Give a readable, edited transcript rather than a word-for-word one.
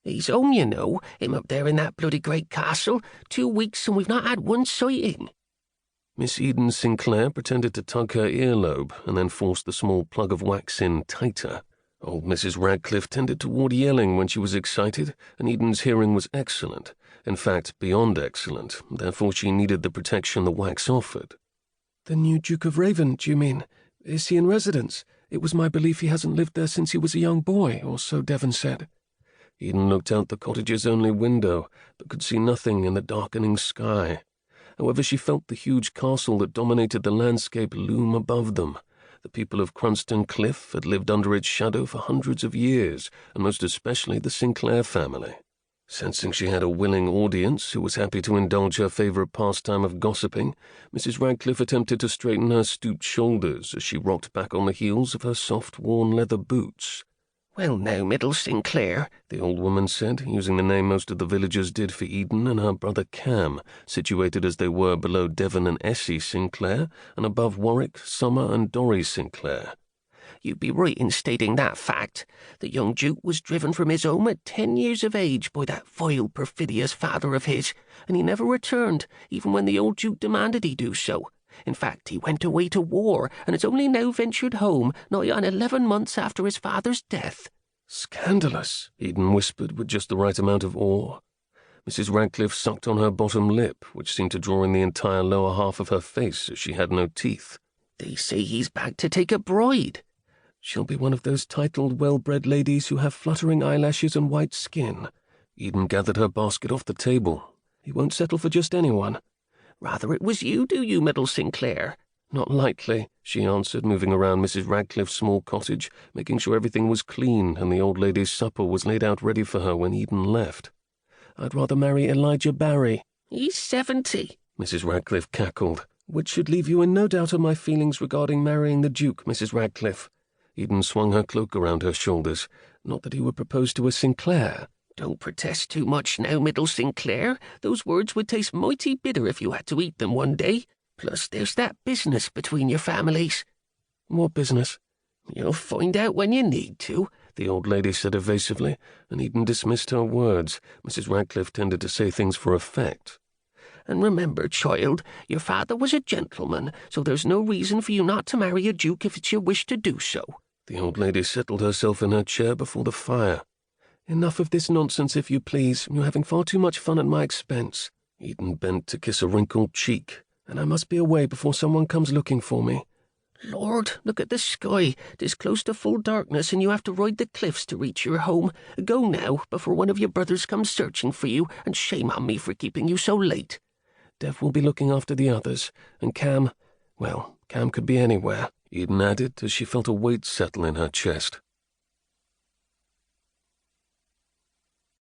He's home, you know, him up there in that bloody great castle. 2 weeks and we've not had one sighting. Miss Eden Sinclair pretended to tug her earlobe and then forced the small plug of wax in tighter. Old Mrs. Radcliffe tended toward yelling when she was excited, and Eden's hearing was excellent. In fact, beyond excellent, therefore she needed the protection the wax offered. "The new Duke of Raven, do you mean? Is he in residence? It was my belief he hasn't lived there since he was a young boy, or so Devon said." Eden looked out the cottage's only window, but could see nothing in the darkening sky. However, she felt the huge castle that dominated the landscape loom above them. The people of Crunston Cliff had lived under its shadow for hundreds of years, and most especially the Sinclair family. Sensing she had a willing audience who was happy to indulge her favourite pastime of gossiping, Mrs. Radcliffe attempted to straighten her stooped shoulders as she rocked back on the heels of her soft, worn leather boots. "Well now, Middle Sinclair," the old woman said, using the name most of the villagers did for Eden and her brother Cam, situated as they were below Devon and Essie Sinclair, and above Warwick, Summer, and Dorry Sinclair. "You'd be right in stating that fact. The young Duke was driven from his home at 10 years of age by that vile, perfidious father of his, and he never returned, even when the old Duke demanded he do so. In fact, he went away to war, and has only now ventured home, nigh on 11 months after his father's death." "Scandalous," Eden whispered with just the right amount of awe. Mrs. Radcliffe sucked on her bottom lip, which seemed to draw in the entire lower half of her face as she had no teeth. "They say he's back to take a bride." "She'll be one of those titled, well-bred ladies who have fluttering eyelashes and white skin." Eden gathered her basket off the table. "He won't settle for just anyone." "Rather it was you, do you, Middle Sinclair?" "Not likely," she answered, moving around Mrs. Radcliffe's small cottage, making sure everything was clean and the old lady's supper was laid out ready for her when Eden left. "I'd rather marry Elijah Barry." "He's 70. Mrs. Radcliffe cackled. "Which should leave you in no doubt of my feelings regarding marrying the Duke, Mrs. Radcliffe." Eden swung her cloak around her shoulders. "Not that he would propose to a Sinclair." "Don't protest too much now, Middle Sinclair. Those words would taste mighty bitter if you had to eat them one day. Plus, there's that business between your families." "What business?" "You'll find out when you need to," the old lady said evasively, and Eden dismissed her words. Mrs. Radcliffe tended to say things for effect. "And remember, child, your father was a gentleman, so there's no reason for you not to marry a duke if it's your wish to do so." The old lady settled herself in her chair before the fire. "Enough of this nonsense, if you please. You're having far too much fun at my expense." Eden bent to kiss a wrinkled cheek. "And I must be away before someone comes looking for me." "Lord, look at the sky. 'Tis close to full darkness, and you have to ride the cliffs to reach your home. Go now, before one of your brothers comes searching for you, and shame on me for keeping you so late." "Dev will be looking after the others, and Cam, well, Cam could be anywhere," Eden added as she felt a weight settle in her chest.